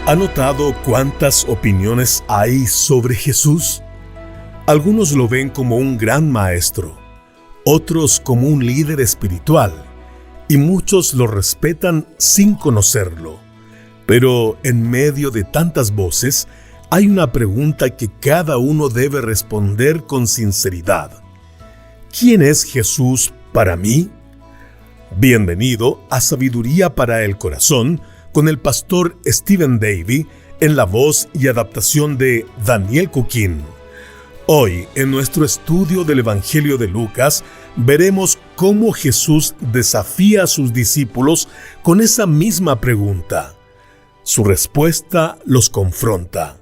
¿Ha notado cuántas opiniones hay sobre Jesús? Algunos lo ven como un gran maestro, otros como un líder espiritual, y muchos lo respetan sin conocerlo. Pero en medio de tantas voces, hay una pregunta que cada uno debe responder con sinceridad. ¿Quién es Jesús para mí? Bienvenido a Sabiduría para el Corazón, con el pastor Stephen Davey, en la voz y adaptación de Daniel Cuquín. Hoy, en nuestro estudio del Evangelio de Lucas, veremos cómo Jesús desafía a sus discípulos con esa misma pregunta. Su respuesta los confronta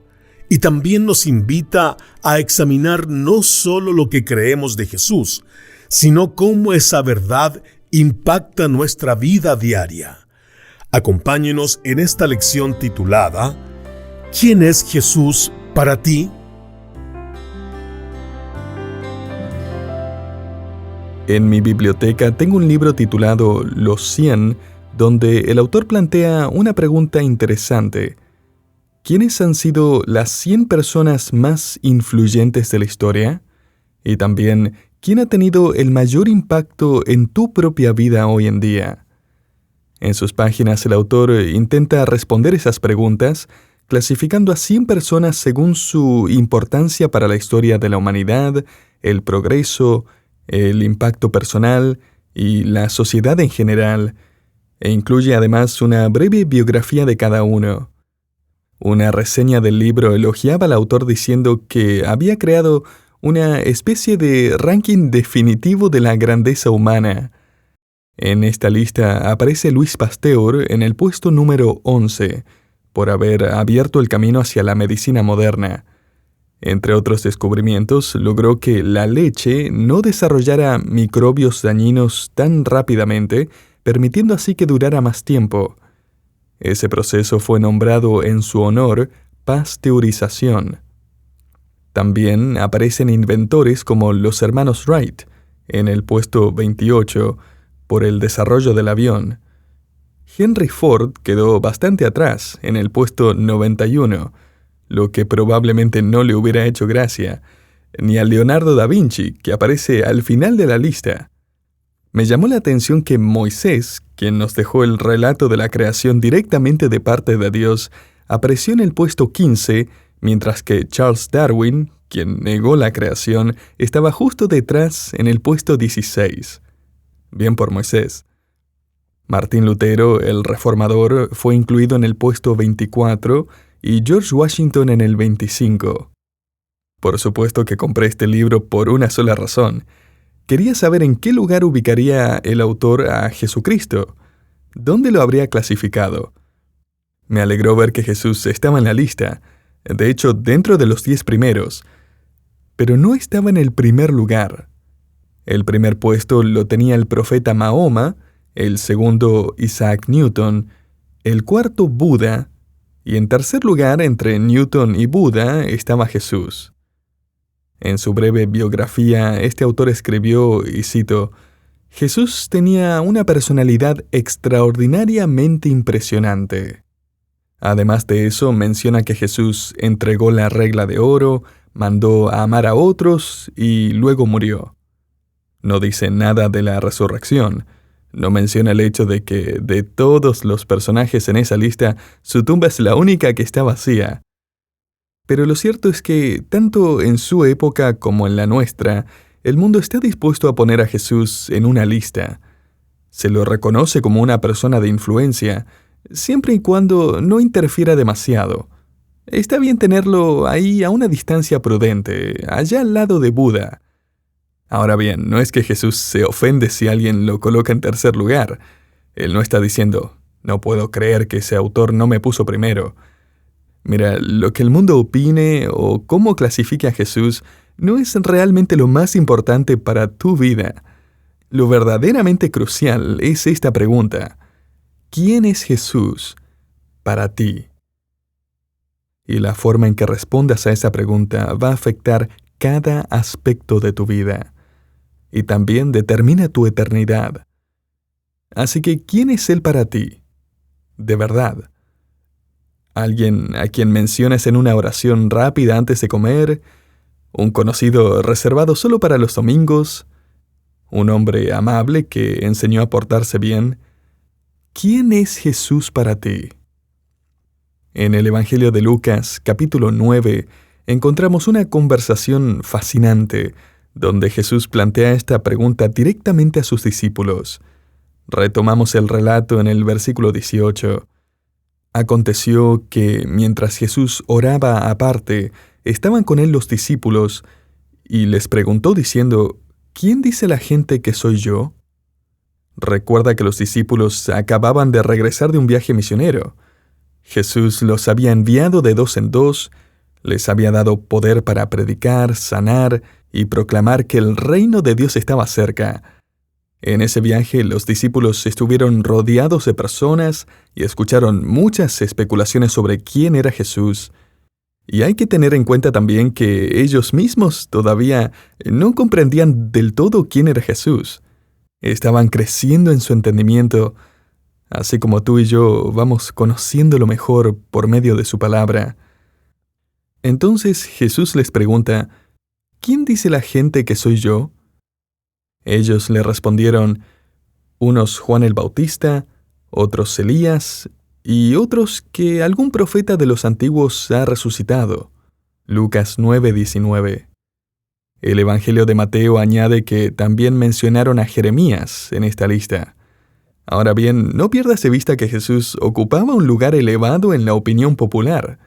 y también nos invita a examinar no solo lo que creemos de Jesús, sino cómo esa verdad impacta nuestra vida diaria. Acompáñenos en esta lección titulada ¿Quién es Jesús para ti? En mi biblioteca tengo un libro titulado Los 100, donde el autor plantea una pregunta interesante. ¿Quiénes han sido las 100 personas más influyentes de la historia? Y también, ¿quién ha tenido el mayor impacto en tu propia vida hoy en día? En sus páginas el autor intenta responder esas preguntas, clasificando a 100 personas según su importancia para la historia de la humanidad, el progreso, el impacto personal y la sociedad en general, e incluye además una breve biografía de cada uno. Una reseña del libro elogiaba al autor diciendo que había creado una especie de ranking definitivo de la grandeza humana. En esta lista aparece Louis Pasteur en el puesto número 11, por haber abierto el camino hacia la medicina moderna. Entre otros descubrimientos, logró que la leche no desarrollara microbios dañinos tan rápidamente, permitiendo así que durara más tiempo. Ese proceso fue nombrado en su honor pasteurización. También aparecen inventores como los hermanos Wright, en el puesto 28, por el desarrollo del avión. Henry Ford quedó bastante atrás, en el puesto 91, lo que probablemente no le hubiera hecho gracia, ni a Leonardo da Vinci, que aparece al final de la lista. Me llamó la atención que Moisés, quien nos dejó el relato de la creación directamente de parte de Dios, apareció en el puesto 15, mientras que Charles Darwin, quien negó la creación, estaba justo detrás en el puesto 16. Bien por Moisés. Martín Lutero, el reformador, fue incluido en el puesto 24 y George Washington en el 25. Por supuesto que compré este libro por una sola razón. Quería saber en qué lugar ubicaría el autor a Jesucristo. ¿Dónde lo habría clasificado? Me alegró ver que Jesús estaba en la lista, de hecho dentro de los 10 primeros, pero no estaba en el primer lugar. El primer puesto lo tenía el profeta Mahoma, el segundo Isaac Newton, el cuarto Buda, y en tercer lugar entre Newton y Buda estaba Jesús. En su breve biografía, este autor escribió, y cito, «Jesús tenía una personalidad extraordinariamente impresionante». Además de eso, menciona que Jesús entregó la regla de oro, mandó a amar a otros y luego murió. No dice nada de la resurrección. No menciona el hecho de que, de todos los personajes en esa lista, su tumba es la única que está vacía. Pero lo cierto es que, tanto en su época como en la nuestra, el mundo está dispuesto a poner a Jesús en una lista. Se lo reconoce como una persona de influencia, siempre y cuando no interfiera demasiado. Está bien tenerlo ahí a una distancia prudente, allá al lado de Buda. Ahora bien, no es que Jesús se ofende si alguien lo coloca en tercer lugar. Él no está diciendo, no puedo creer que ese autor no me puso primero. Mira, lo que el mundo opine o cómo clasifique a Jesús no es realmente lo más importante para tu vida. Lo verdaderamente crucial es esta pregunta. ¿Quién es Jesús para ti? Y la forma en que respondas a esa pregunta va a afectar cada aspecto de tu vida. Y también determina tu eternidad. Así que, ¿quién es Él para ti? De verdad. ¿Alguien a quien mencionas en una oración rápida antes de comer? ¿Un conocido reservado solo para los domingos? ¿Un hombre amable que enseñó a portarse bien? ¿Quién es Jesús para ti? En el Evangelio de Lucas, capítulo 9, encontramos una conversación fascinante, donde Jesús plantea esta pregunta directamente a sus discípulos. Retomamos el relato en el versículo 18. Aconteció que, mientras Jesús oraba aparte, estaban con él los discípulos, y les preguntó diciendo, ¿quién dice la gente que soy yo? Recuerda que los discípulos acababan de regresar de un viaje misionero. Jesús los había enviado de 2 en 2, les había dado poder para predicar, sanar y proclamar que el reino de Dios estaba cerca. En ese viaje, los discípulos estuvieron rodeados de personas y escucharon muchas especulaciones sobre quién era Jesús. Y hay que tener en cuenta también que ellos mismos todavía no comprendían del todo quién era Jesús. Estaban creciendo en su entendimiento, así como tú y yo vamos conociéndolo mejor por medio de su palabra. Entonces Jesús les pregunta, ¿quién dice la gente que soy yo? Ellos le respondieron, unos Juan el Bautista, otros Elías, y otros que algún profeta de los antiguos ha resucitado. Lucas 9:19. El Evangelio de Mateo añade que también mencionaron a Jeremías en esta lista. Ahora bien, no pierdas de vista que Jesús ocupaba un lugar elevado en la opinión popular.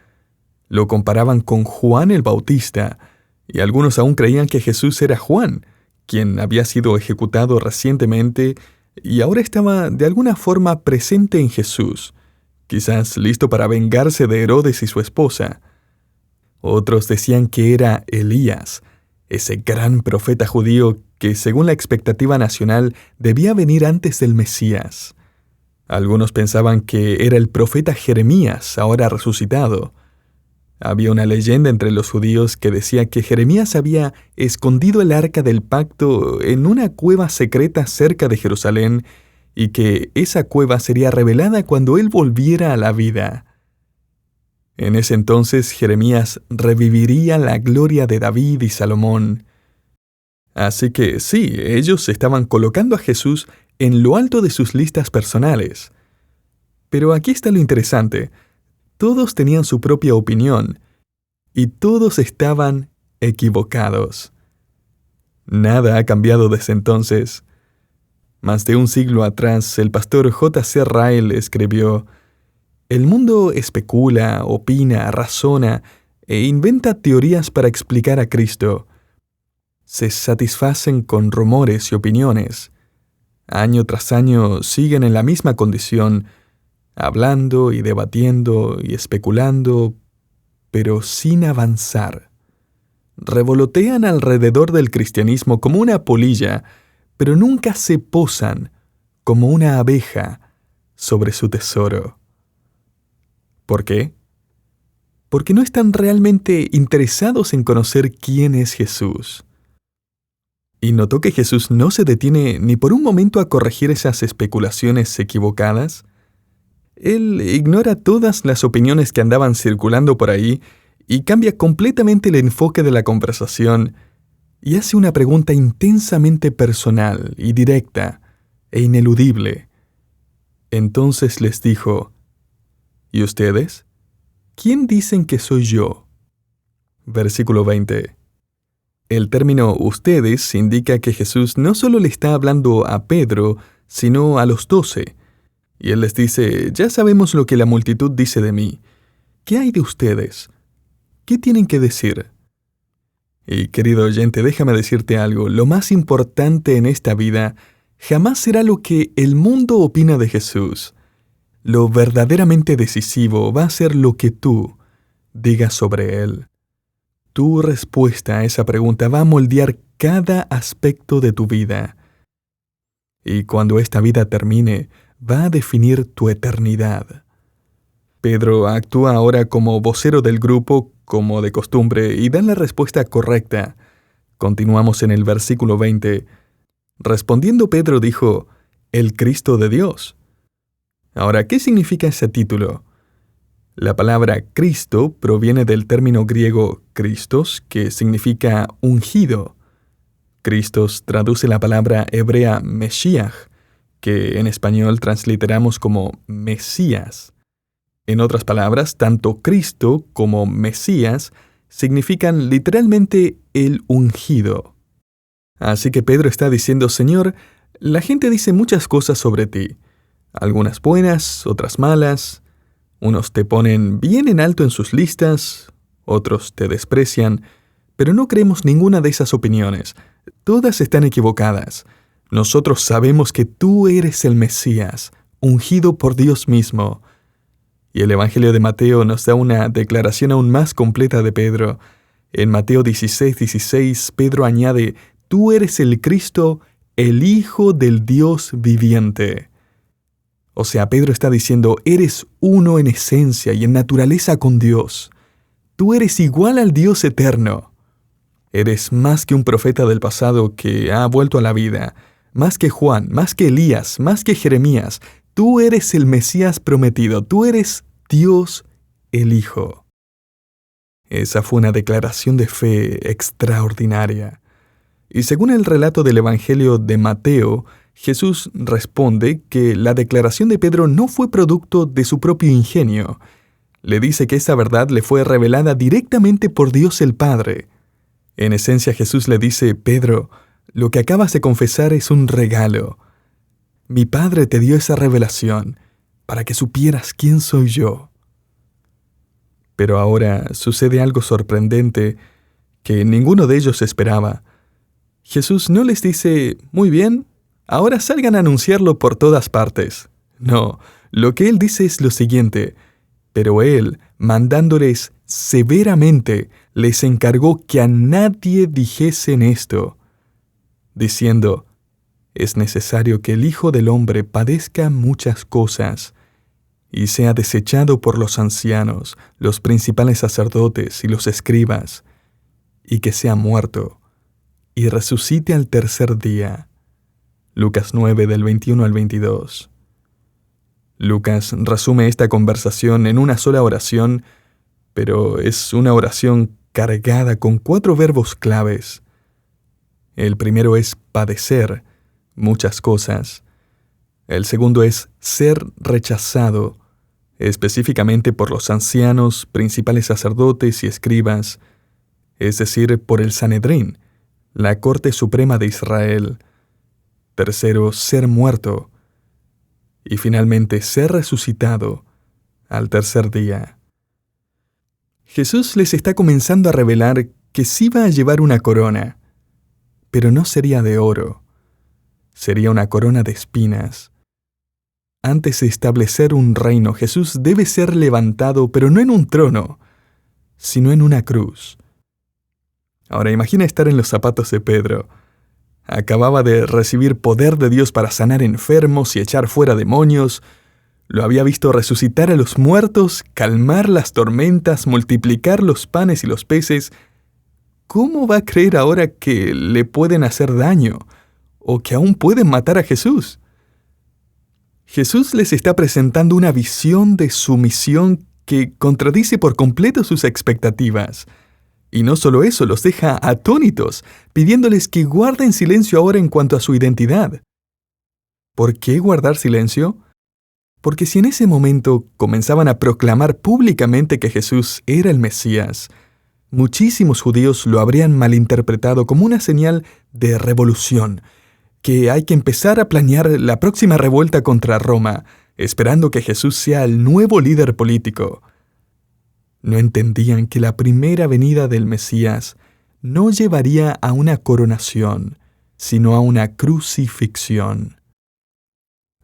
Lo comparaban con Juan el Bautista, y algunos aún creían que Jesús era Juan, quien había sido ejecutado recientemente y ahora estaba de alguna forma presente en Jesús, quizás listo para vengarse de Herodes y su esposa. Otros decían que era Elías, ese gran profeta judío que, según la expectativa nacional, debía venir antes del Mesías. Algunos pensaban que era el profeta Jeremías, ahora resucitado. Había una leyenda entre los judíos que decía que Jeremías había escondido el arca del pacto en una cueva secreta cerca de Jerusalén y que esa cueva sería revelada cuando él volviera a la vida. En ese entonces Jeremías reviviría la gloria de David y Salomón. Así que sí, ellos estaban colocando a Jesús en lo alto de sus listas personales. Pero aquí está lo interesante. Todos tenían su propia opinión, y todos estaban equivocados. Nada ha cambiado desde entonces. Más de un siglo atrás, el pastor J.C. Ryle escribió, «El mundo especula, opina, razona e inventa teorías para explicar a Cristo. Se satisfacen con rumores y opiniones. Año tras año siguen en la misma condición, hablando y debatiendo y especulando, pero sin avanzar. Revolotean alrededor del cristianismo como una polilla, pero nunca se posan como una abeja sobre su tesoro». ¿Por qué? Porque no están realmente interesados en conocer quién es Jesús. Y notó que Jesús no se detiene ni por un momento a corregir esas especulaciones equivocadas. Él ignora todas las opiniones que andaban circulando por ahí y cambia completamente el enfoque de la conversación y hace una pregunta intensamente personal y directa e ineludible. Entonces les dijo, ¿y ustedes? ¿Quién dicen que soy yo? Versículo 20. El término ustedes indica que Jesús no solo le está hablando a Pedro, sino a los 12. Y él les dice, ya sabemos lo que la multitud dice de mí. ¿Qué hay de ustedes? ¿Qué tienen que decir? Y querido oyente, déjame decirte algo. Lo más importante en esta vida jamás será lo que el mundo opina de Jesús. Lo verdaderamente decisivo va a ser lo que tú digas sobre Él. Tu respuesta a esa pregunta va a moldear cada aspecto de tu vida. Y cuando esta vida termine, va a definir tu eternidad. Pedro actúa ahora como vocero del grupo, como de costumbre, y da la respuesta correcta. Continuamos en el versículo 20. Respondiendo Pedro dijo, «El Cristo de Dios». Ahora, ¿qué significa ese título? La palabra Cristo proviene del término griego Christos, que significa ungido. Christos traduce la palabra hebrea Meshiach, que en español transliteramos como Mesías. En otras palabras, tanto Cristo como Mesías significan literalmente el ungido. Así que Pedro está diciendo: Señor, la gente dice muchas cosas sobre ti, algunas buenas, otras malas. Unos te ponen bien en alto en sus listas, otros te desprecian, pero no creemos ninguna de esas opiniones. Todas están equivocadas. Nosotros sabemos que tú eres el Mesías, ungido por Dios mismo. Y el Evangelio de Mateo nos da una declaración aún más completa de Pedro. En Mateo 16:16, Pedro añade: Tú eres el Cristo, el Hijo del Dios viviente. O sea, Pedro está diciendo: eres uno en esencia y en naturaleza con Dios. Tú eres igual al Dios eterno. Eres más que un profeta del pasado que ha vuelto a la vida, más que Juan, más que Elías, más que Jeremías. Tú eres el Mesías prometido, tú eres Dios el Hijo. Esa fue una declaración de fe extraordinaria. Y según el relato del Evangelio de Mateo, Jesús responde que la declaración de Pedro no fue producto de su propio ingenio. Le dice que esa verdad le fue revelada directamente por Dios el Padre. En esencia, Jesús le dice: Pedro, lo que acabas de confesar es un regalo. Mi Padre te dio esa revelación para que supieras quién soy yo. Pero ahora sucede algo sorprendente que ninguno de ellos esperaba. Jesús no les dice: muy bien, ahora salgan a anunciarlo por todas partes. No, lo que Él dice es lo siguiente: pero Él, mandándoles severamente, les encargó que a nadie dijesen esto, diciendo: es necesario que el Hijo del Hombre padezca muchas cosas, y sea desechado por los ancianos, los principales sacerdotes y los escribas, y que sea muerto, y resucite al tercer día. Lucas 9, del 21 al 22. Lucas resume esta conversación en una sola oración, pero es una oración cargada con 4 verbos claves. El primero es padecer muchas cosas. El segundo es ser rechazado, específicamente por los ancianos, principales sacerdotes y escribas, es decir, por el Sanedrín, la Corte Suprema de Israel. Tercero, ser muerto. Y finalmente, ser resucitado al tercer día. Jesús les está comenzando a revelar que sí va a llevar una corona, pero no sería de oro. Sería una corona de espinas. Antes de establecer un reino, Jesús debe ser levantado, pero no en un trono, sino en una cruz. Ahora imagina estar en los zapatos de Pedro. Acababa de recibir poder de Dios para sanar enfermos y echar fuera demonios. Lo había visto resucitar a los muertos, calmar las tormentas, multiplicar los panes y los peces. ¿Cómo va a creer ahora que le pueden hacer daño o que aún pueden matar a Jesús? Jesús les está presentando una visión de su misión que contradice por completo sus expectativas. Y no solo eso, los deja atónitos, pidiéndoles que guarden silencio ahora en cuanto a su identidad. ¿Por qué guardar silencio? Porque si en ese momento comenzaban a proclamar públicamente que Jesús era el Mesías, muchísimos judíos lo habrían malinterpretado como una señal de revolución, que hay que empezar a planear la próxima revuelta contra Roma, esperando que Jesús sea el nuevo líder político. No entendían que la primera venida del Mesías no llevaría a una coronación, sino a una crucifixión.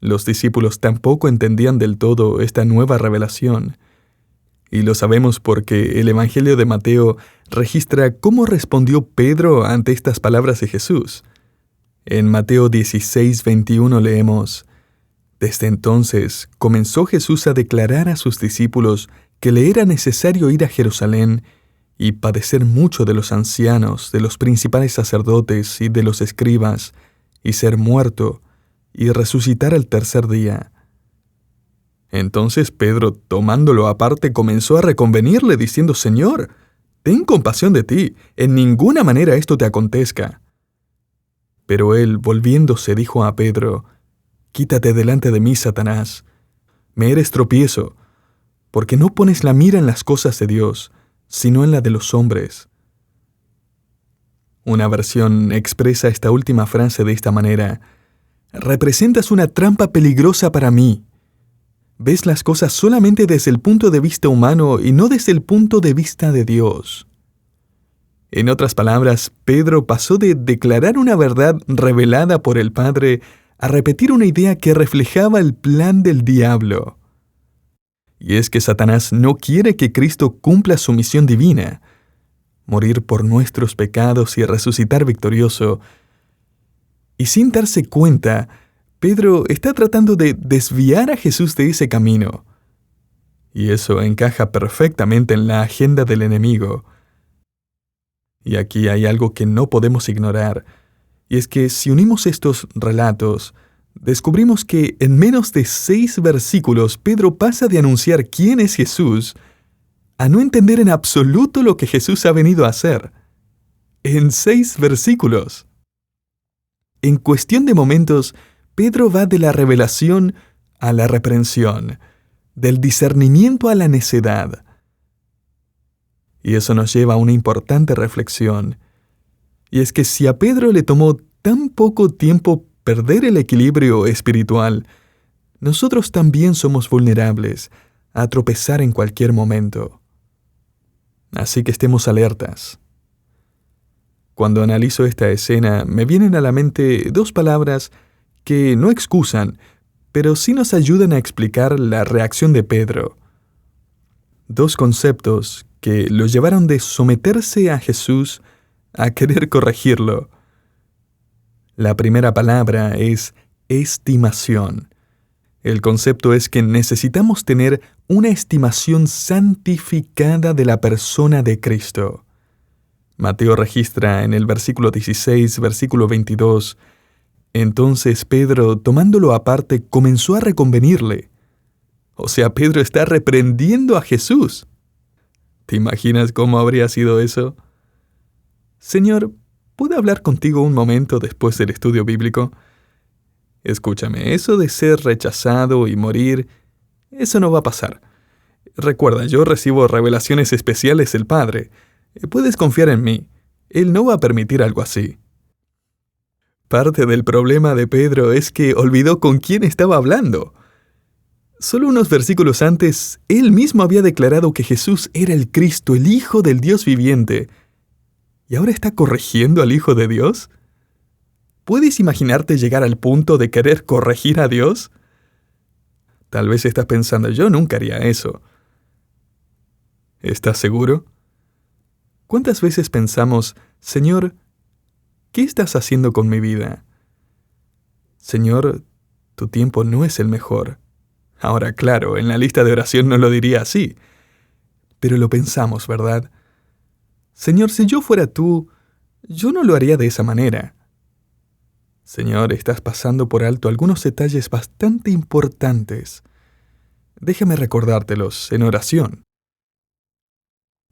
Los discípulos tampoco entendían del todo esta nueva revelación. Y lo sabemos porque el Evangelio de Mateo registra cómo respondió Pedro ante estas palabras de Jesús. En Mateo 16:21 leemos: Desde entonces comenzó Jesús a declarar a sus discípulos que le era necesario ir a Jerusalén y padecer mucho de los ancianos, de los principales sacerdotes y de los escribas, y ser muerto, y resucitar al tercer día. Entonces Pedro, tomándolo aparte, comenzó a reconvenirle, diciendo: «Señor, ten compasión de ti, en ninguna manera esto te acontezca». Pero él, volviéndose, dijo a Pedro: «Quítate delante de mí, Satanás. Me eres tropiezo, porque no pones la mira en las cosas de Dios, sino en la de los hombres». Una versión expresa esta última frase de esta manera: «Representas una trampa peligrosa para mí. Ves las cosas solamente desde el punto de vista humano y no desde el punto de vista de Dios». En otras palabras, Pedro pasó de declarar una verdad revelada por el Padre a repetir una idea que reflejaba el plan del diablo. Y es que Satanás no quiere que Cristo cumpla su misión divina, morir por nuestros pecados y resucitar victorioso. Y sin darse cuenta, Pedro está tratando de desviar a Jesús de ese camino. Y eso encaja perfectamente en la agenda del enemigo. Y aquí hay algo que no podemos ignorar, y es que si unimos estos relatos, descubrimos que en menos de 6 versículos Pedro pasa de anunciar quién es Jesús a no entender en absoluto lo que Jesús ha venido a hacer. En 6 versículos. En cuestión de momentos, Pedro va de la revelación a la reprensión, del discernimiento a la necedad. Y eso nos lleva a una importante reflexión. Y es que si a Pedro le tomó tan poco tiempo perder el equilibrio espiritual, nosotros también somos vulnerables a tropezar en cualquier momento. Así que estemos alertas. Cuando analizo esta escena, me vienen a la mente 2 palabras que no excusan, pero sí nos ayudan a explicar la reacción de Pedro. 2 conceptos que lo llevaron de someterse a Jesús a querer corregirlo. La primera palabra es estimación. El concepto es que necesitamos tener una estimación santificada de la persona de Cristo. Mateo registra en el versículo 16, versículo 22, «Entonces Pedro, tomándolo aparte, comenzó a reconvenirle». O sea, Pedro está reprendiendo a Jesús. ¿Te imaginas cómo habría sido eso? «Señor, ¿puedo hablar contigo un momento después del estudio bíblico? Escúchame, eso de ser rechazado y morir, eso no va a pasar. Recuerda, yo recibo revelaciones especiales del Padre. Puedes confiar en mí. Él no va a permitir algo así». Parte del problema de Pedro es que olvidó con quién estaba hablando. Solo unos versículos antes, él mismo había declarado que Jesús era el Cristo, el Hijo del Dios viviente. ¿Y ahora está corrigiendo al Hijo de Dios? ¿Puedes imaginarte llegar al punto de querer corregir a Dios? Tal vez estás pensando: yo nunca haría eso. ¿Estás seguro? ¿Cuántas veces pensamos: Señor, ¿qué estás haciendo con mi vida? Señor, tu tiempo no es el mejor. Ahora, claro, en la lista de oración no lo diría así, pero lo pensamos, ¿verdad? Señor, si yo fuera tú, yo no lo haría de esa manera. Señor, estás pasando por alto algunos detalles bastante importantes. Déjame recordártelos en oración.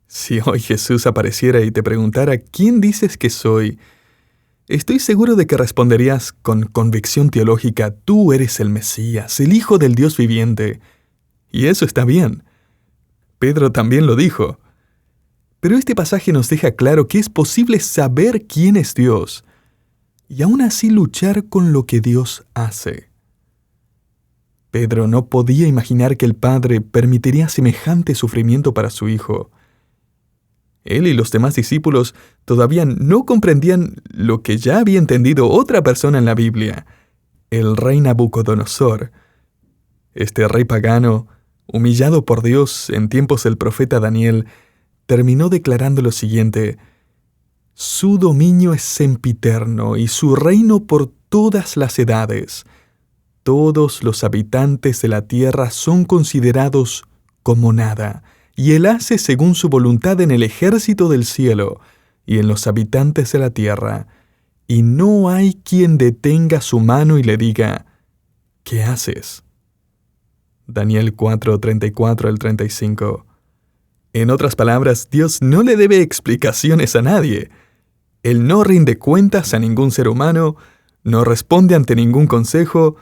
Si hoy Jesús apareciera y te preguntara ¿quién dices que soy?, estoy seguro de que responderías con convicción teológica: tú eres el Mesías, el Hijo del Dios viviente. Y eso está bien. Pedro también lo dijo. Pero este pasaje nos deja claro que es posible saber quién es Dios y aún así luchar con lo que Dios hace. Pedro no podía imaginar que el Padre permitiría semejante sufrimiento para su Hijo. Él y los demás discípulos todavía no comprendían lo que ya había entendido otra persona en la Biblia, el rey Nabucodonosor. Este rey pagano, humillado por Dios en tiempos del profeta Daniel, terminó declarando lo siguiente: «Su dominio es sempiterno y su reino por todas las edades. Todos los habitantes de la tierra son considerados como nada, y Él hace según su voluntad en el ejército del cielo y en los habitantes de la tierra, y no hay quien detenga su mano y le diga: ¿qué haces?». Daniel 4:34 al 35. En otras palabras, Dios no le debe explicaciones a nadie. Él no rinde cuentas a ningún ser humano, no responde ante ningún consejo.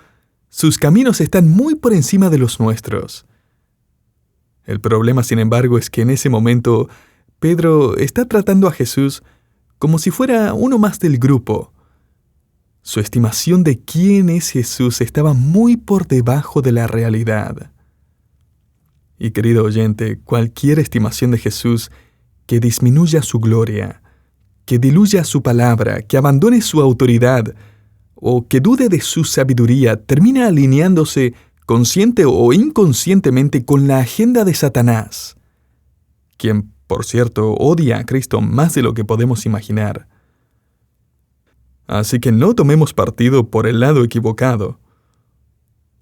Sus caminos están muy por encima de los nuestros. El problema, sin embargo, es que en ese momento Pedro está tratando a Jesús como si fuera uno más del grupo. Su estimación de quién es Jesús estaba muy por debajo de la realidad. Y querido oyente, cualquier estimación de Jesús que disminuya su gloria, que diluya su palabra, que abandone su autoridad o que dude de su sabiduría, termina alineándose consciente o inconscientemente con la agenda de Satanás, quien, por cierto, odia a Cristo más de lo que podemos imaginar. Así que no tomemos partido por el lado equivocado.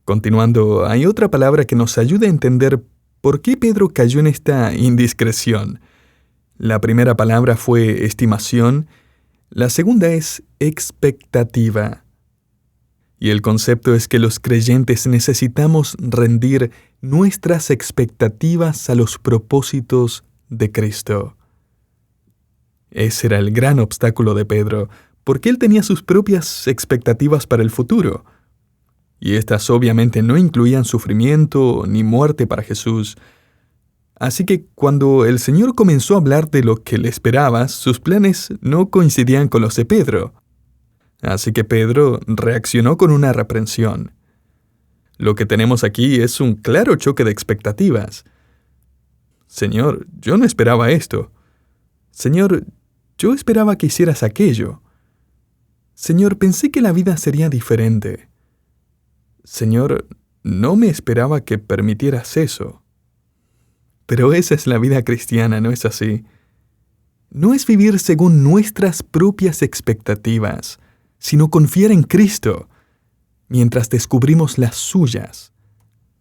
Continuando, hay otra palabra que nos ayuda a entender por qué Pedro cayó en esta indiscreción. La primera palabra fue estimación, la segunda es expectativa. Y el concepto es que los creyentes necesitamos rendir nuestras expectativas a los propósitos de Cristo. Ese era el gran obstáculo de Pedro, porque él tenía sus propias expectativas para el futuro. Y estas obviamente no incluían sufrimiento ni muerte para Jesús. Así que cuando el Señor comenzó a hablar de lo que le esperaba, sus planes no coincidían con los de Pedro. Así que Pedro reaccionó con una reprensión. Lo que tenemos aquí es un claro choque de expectativas. Señor, yo no esperaba esto. Señor, yo esperaba que hicieras aquello. Señor, pensé que la vida sería diferente. Señor, no me esperaba que permitieras eso. Pero esa es la vida cristiana, ¿no es así? No es vivir según nuestras propias expectativas, sino confiar en Cristo, mientras descubrimos las suyas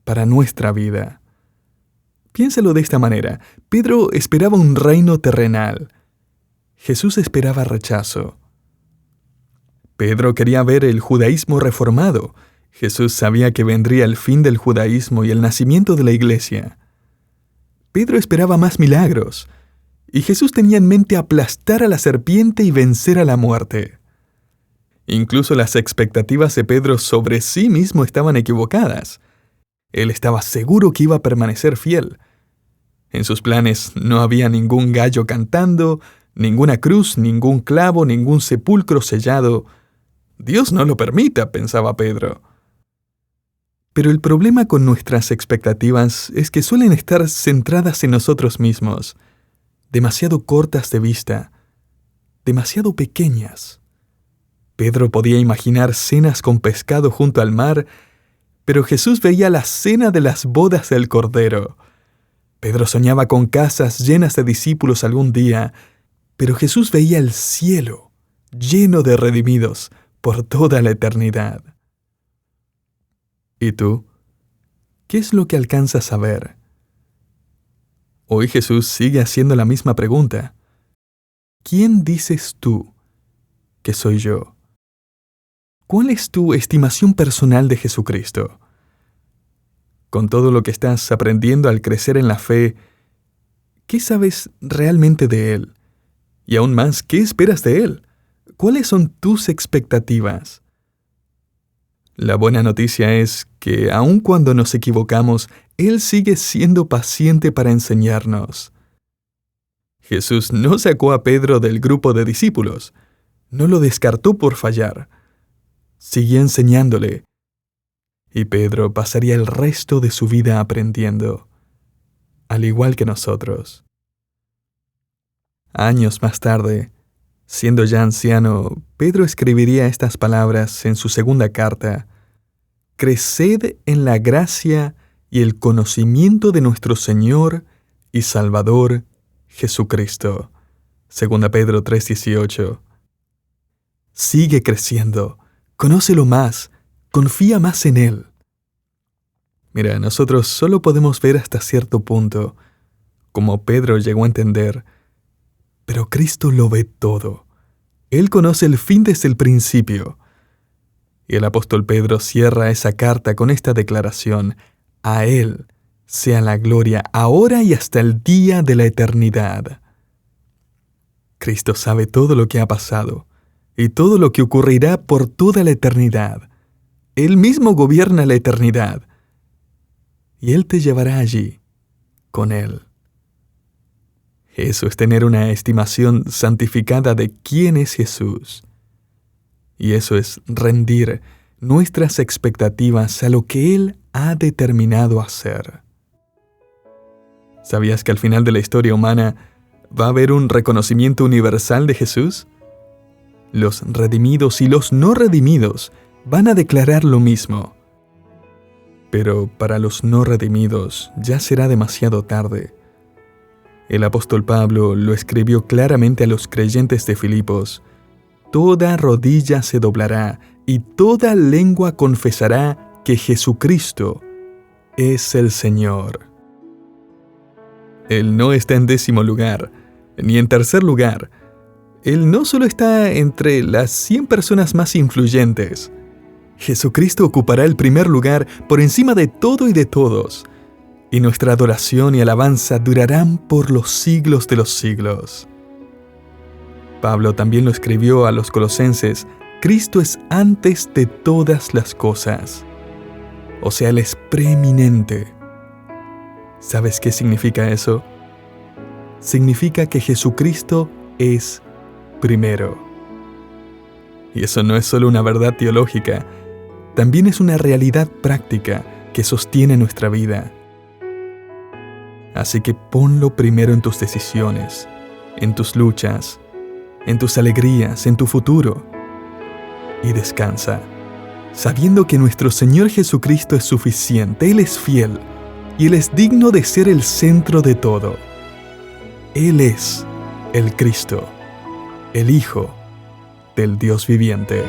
para nuestra vida. Piénsalo de esta manera. Pedro esperaba un reino terrenal. Jesús esperaba rechazo. Pedro quería ver el judaísmo reformado. Jesús sabía que vendría el fin del judaísmo y el nacimiento de la iglesia. Pedro esperaba más milagros, y Jesús tenía en mente aplastar a la serpiente y vencer a la muerte. Incluso las expectativas de Pedro sobre sí mismo estaban equivocadas. Él estaba seguro que iba a permanecer fiel. En sus planes no había ningún gallo cantando, ninguna cruz, ningún clavo, ningún sepulcro sellado. Dios no lo permita, pensaba Pedro. Pero el problema con nuestras expectativas es que suelen estar centradas en nosotros mismos, demasiado cortas de vista, demasiado pequeñas. Pedro podía imaginar cenas con pescado junto al mar, pero Jesús veía la cena de las bodas del Cordero. Pedro soñaba con casas llenas de discípulos algún día, pero Jesús veía el cielo lleno de redimidos por toda la eternidad. ¿Y tú? ¿Qué es lo que alcanzas a ver? Hoy Jesús sigue haciendo la misma pregunta. ¿Quién dices tú que soy yo? ¿Cuál es tu estimación personal de Jesucristo? Con todo lo que estás aprendiendo al crecer en la fe, ¿qué sabes realmente de Él? Y aún más, ¿qué esperas de Él? ¿Cuáles son tus expectativas? La buena noticia es que aun cuando nos equivocamos, Él sigue siendo paciente para enseñarnos. Jesús no sacó a Pedro del grupo de discípulos, no lo descartó por fallar. Siguió enseñándole, y Pedro pasaría el resto de su vida aprendiendo, al igual que nosotros. Años más tarde, siendo ya anciano, Pedro escribiría estas palabras en su segunda carta: «Creced en la gracia y el conocimiento de nuestro Señor y Salvador Jesucristo». 2 Pedro 3:18. Sigue creciendo, conócelo más, confía más en Él. Mira, nosotros solo podemos ver hasta cierto punto, como Pedro llegó a entender, pero Cristo lo ve todo. Él conoce el fin desde el principio. Y el apóstol Pedro cierra esa carta con esta declaración: A Él sea la gloria ahora y hasta el día de la eternidad. Cristo sabe todo lo que ha pasado y todo lo que ocurrirá por toda la eternidad. Él mismo gobierna la eternidad y Él te llevará allí con Él. Eso es tener una estimación santificada de quién es Jesús. Y eso es rendir nuestras expectativas a lo que Él ha determinado hacer. ¿Sabías que al final de la historia humana va a haber un reconocimiento universal de Jesús? Los redimidos y los no redimidos van a declarar lo mismo. Pero para los no redimidos ya será demasiado tarde. El apóstol Pablo lo escribió claramente a los creyentes de Filipos: toda rodilla se doblará y toda lengua confesará que Jesucristo es el Señor. Él no está en 10º lugar, ni en 3er lugar. Él no solo está entre las 100 personas más influyentes. Jesucristo ocupará el primer lugar por encima de todo y de todos. Y nuestra adoración y alabanza durarán por los siglos de los siglos. Pablo también lo escribió a los colosenses: Cristo es antes de todas las cosas. O sea, Él es preeminente. ¿Sabes qué significa eso? Significa que Jesucristo es primero. Y eso no es solo una verdad teológica, también es una realidad práctica que sostiene nuestra vida. Así que ponlo primero en tus decisiones, en tus luchas, en tus alegrías, en tu futuro. Y descansa, sabiendo que nuestro Señor Jesucristo es suficiente, Él es fiel, y Él es digno de ser el centro de todo. Él es el Cristo, el Hijo del Dios viviente.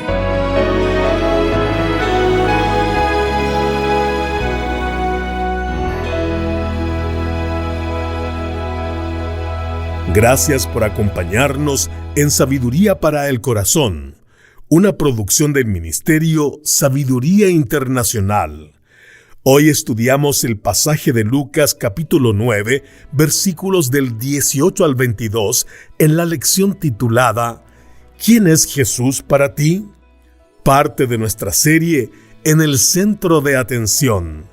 Gracias por acompañarnos en Sabiduría para el Corazón, una producción del Ministerio Sabiduría Internacional. Hoy estudiamos el pasaje de Lucas capítulo 9, versículos del 18 al 22, en la lección titulada ¿Quién es Jesús para ti? Parte de nuestra serie En el Centro de Atención.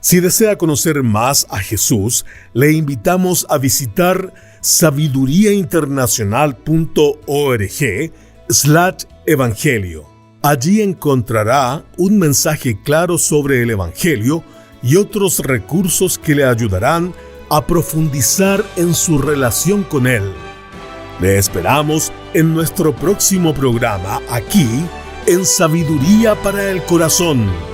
Si desea conocer más a Jesús, le invitamos a visitar sabiduriainternacional.org/evangelio. Allí encontrará un mensaje claro sobre el Evangelio y otros recursos que le ayudarán a profundizar en su relación con Él. Le esperamos en nuestro próximo programa aquí en Sabiduría para el Corazón.